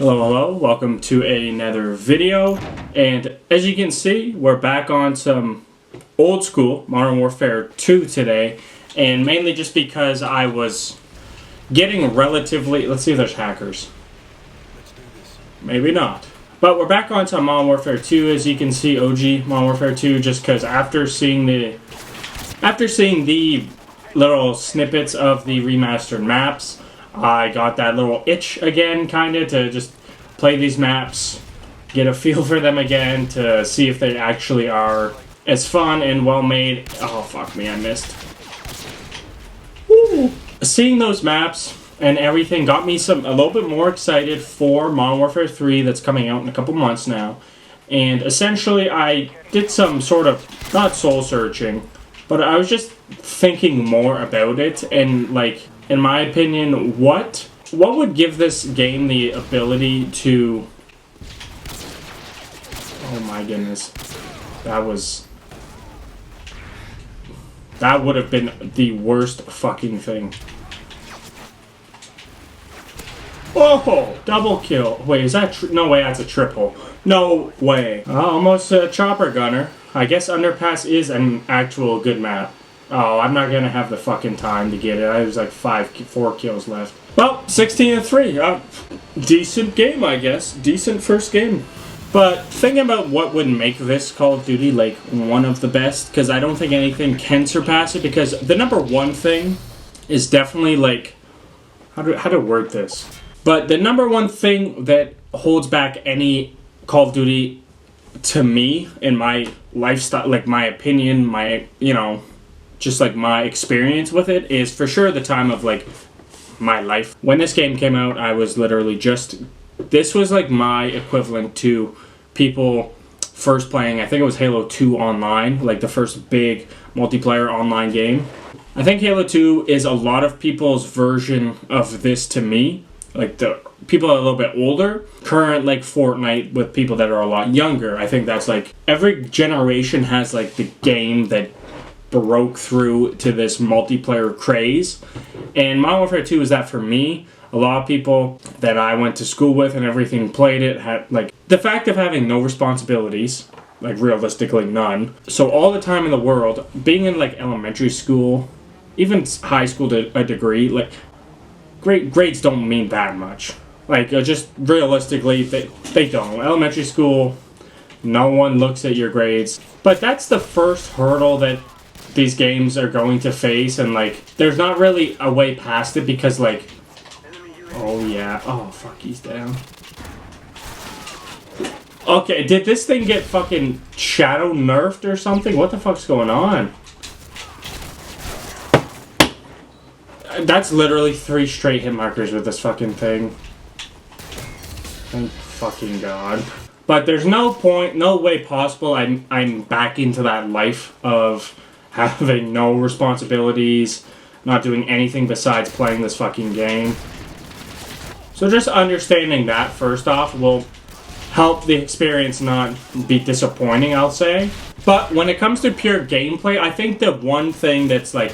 Hello, welcome to another video, and as you can see, we're back on some old school Modern Warfare 2 today, and mainly just because I was getting relatively, let's see if there's hackers. Maybe not. But we're back on some Modern Warfare 2, as you can see, OG Modern Warfare 2, just because after seeing the little snippets of the remastered maps, I got that little itch again, kinda, to just play these maps, get a feel for them again, to see if they actually are as fun and well made. Oh, fuck me, I missed. Woo. Seeing those maps and everything got me a little bit more excited for Modern Warfare 3 that's coming out in a couple months now. And essentially, I did some sort of, not soul searching, but I was just thinking more about it, and like, in my opinion, what would give this game the ability to... Oh my goodness. That would have been the worst fucking thing. Oh, double kill. Wait, is that no way, that's a triple. No way. Almost a chopper gunner. I guess Underpass is an actual good map. Oh, I'm not gonna have the fucking time to get it. I was like 4 kills left. Well, 16-3. Decent game, I guess. Decent first game. But thinking about what would make this Call of Duty like one of the best, because I don't think anything can surpass it, because the number one thing is definitely like, how to word this? But the number one thing that holds back any Call of Duty to me, in my lifestyle, like my opinion, my, you know, just like my experience with it, is for sure the time of like my life. When this game came out, I was literally this was like my equivalent to people first playing, I think it was Halo 2 online, like the first big multiplayer online game. I think Halo 2 is a lot of people's version of this to me. Like the people that are a little bit older, current like Fortnite with people that are a lot younger. I think that's like every generation has like the game that broke through to this multiplayer craze, and Modern Warfare 2 is that for me. A lot of people that I went to school with and everything played it, had like the fact of having no responsibilities, like realistically none, so all the time in the world, being in like elementary school, even high school to a degree, like grades don't mean that much, like just realistically they don't. Elementary school, no one looks at your grades, but that's the first hurdle that these games are going to face, and like there's not really a way past it, because like, oh yeah, oh fuck, he's down. Okay, did this thing get fucking shadow nerfed or something? What the fuck's going on? That's literally 3 straight hit markers with this fucking thing. Thank fucking god. But there's no point, no way possible I'm back into that life of having no responsibilities, not doing anything besides playing this fucking game. So just understanding that, first off, will help the experience not be disappointing, I'll say. But when it comes to pure gameplay, I think the one thing that's like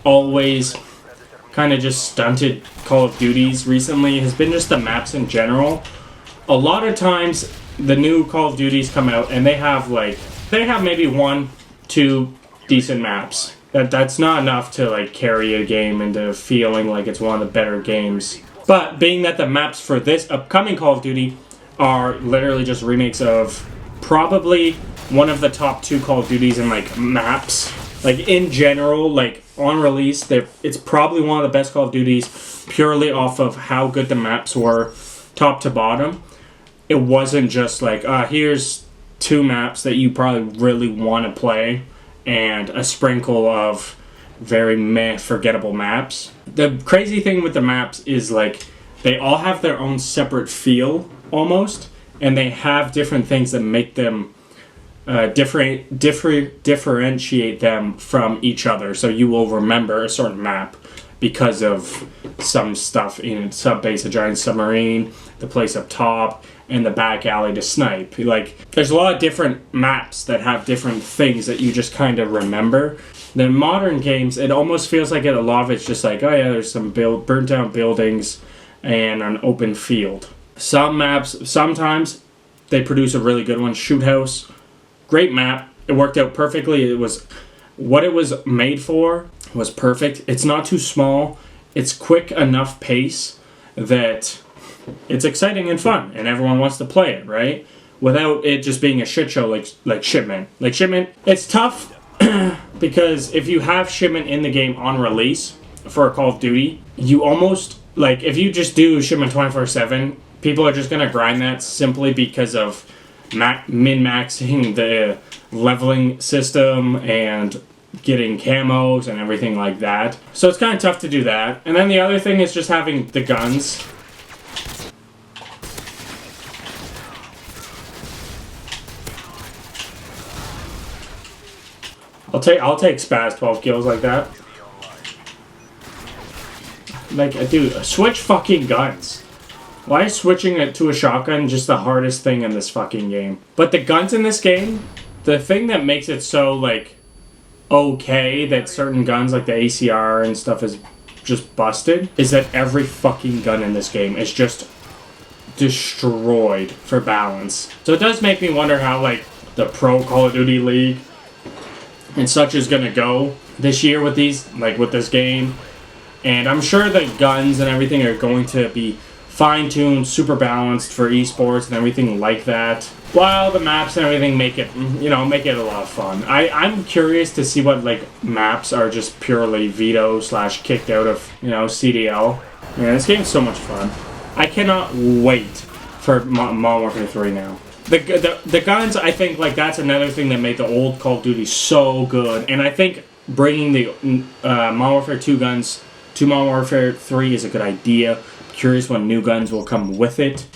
always kind of just stunted Call of Duties recently has been just the maps in general. A lot of times the new Call of Duties come out and they have maybe 1, 2 decent maps. That's not enough to like carry a game into feeling like it's one of the better games. But being that the maps for this upcoming Call of Duty are literally just remakes of probably one of the top 2 Call of Duties in like maps, like in general, like on release, it's probably one of the best Call of Duties purely off of how good the maps were top to bottom. It wasn't just like, here's 2 maps that you probably really want to play and a sprinkle of very meh, forgettable maps. The crazy thing with the maps is like they all have their own separate feel almost, and they have different things that make them differentiate them from each other. So you will remember a certain map because of some stuff in Subbase, a giant submarine, the place up top, and the back alley to snipe. Like, there's a lot of different maps that have different things that you just kind of remember. The modern games, it almost feels like a lot of it's just like, oh yeah, there's some burnt down buildings and an open field. Some maps, sometimes they produce a really good one. Shoot House, great map. It worked out perfectly. It was what it was made for was perfect. It's not too small. It's quick enough pace that it's exciting and fun, and everyone wants to play it, right? Without it just being a shit show like Shipment. Like Shipment, it's tough because if you have Shipment in the game on release for a Call of Duty, you almost like if you just do Shipment 24/7, people are just gonna grind that simply because of min-maxing the leveling system and getting camos and everything like that. So it's kind of tough to do that. And then the other thing is just having the guns. I'll take Spaz 12 kills like that. Like, dude, switch fucking guns. Why is switching it to a shotgun just the hardest thing in this fucking game? But the guns in this game, the thing that makes it so, like, okay that certain guns, like the ACR and stuff, is just busted, is that every fucking gun in this game is just destroyed for balance. So it does make me wonder how, like, the Pro Call of Duty League and such is gonna go this year with these, like, with this game. And I'm sure the guns and everything are going to be fine-tuned, super balanced for esports and everything like that. While the maps and everything make it, you know, make it a lot of fun. I'm curious to see what, like, maps are just purely veto / kicked out of, you know, CDL. Man, this game's so much fun. I cannot wait for Modern Warfare 3 now. The guns, I think, like, that's another thing that made the old Call of Duty so good. And I think bringing the Modern Warfare 2 guns to Modern Warfare 3 is a good idea. Curious what new guns will come with it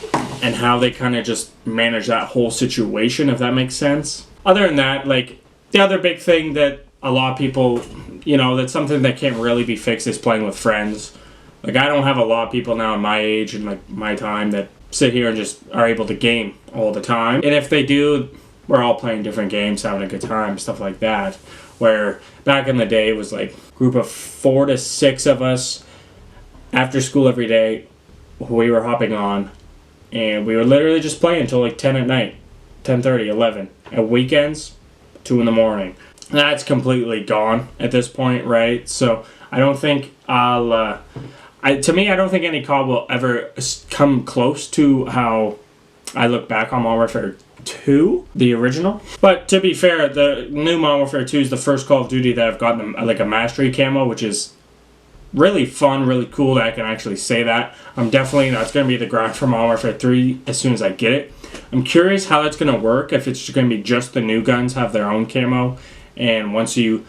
and how they kind of just manage that whole situation, if that makes sense. Other than that, like, the other big thing that a lot of people, you know, that's something that can't really be fixed is playing with friends. Like, I don't have a lot of people now in my age and, like, my time that sit here and just are able to game all the time. And if they do, we're all playing different games, having a good time, stuff like that. Where back in the day, it was like a group of 4 to 6 of us after school every day. We were hopping on, and we were literally just playing until like 10 at night, 10:30, 11. At weekends, 2 in the morning. That's completely gone at this point, right? So I don't think I'll... to me, I don't think any COD will ever come close to how I look back on Modern Warfare 2, the original. But to be fair, the new Modern Warfare 2 is the first Call of Duty that I've gotten like a mastery camo, which is really fun, really cool that I can actually say that. That's going to be the grind for Modern Warfare 3 as soon as I get it. I'm curious how that's going to work, if it's going to be just the new guns have their own camo, and once you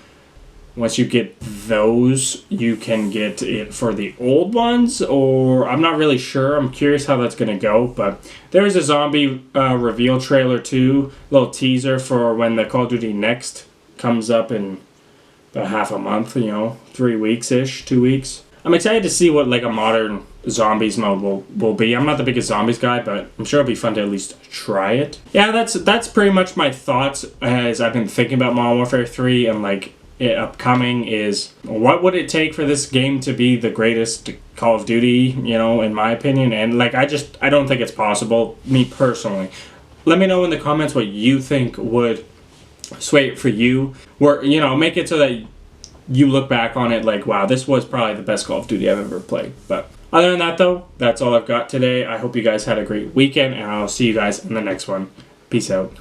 get those, you can get it for the old ones, or I'm not really sure. I'm curious how that's going to go, but there is a zombie reveal trailer too, little teaser for when the Call of Duty Next comes up in about half a month, 3 weeks-ish, 2 weeks. I'm excited to see what like a modern zombies mode will be. I'm not the biggest zombies guy, but I'm sure it'll be fun to at least try it. Yeah, that's pretty much my thoughts as I've been thinking about Modern Warfare 3 and like it upcoming is what would it take for this game to be the greatest Call of Duty, in my opinion. And like I don't think it's possible, me personally. Let me know in the comments what you think would sway it for you, or make it so that you look back on it like, wow, this was probably the best Call of Duty I've ever played. But other than that though, that's all I've got today. I hope you guys had a great weekend, and I'll see you guys in the next one. Peace out.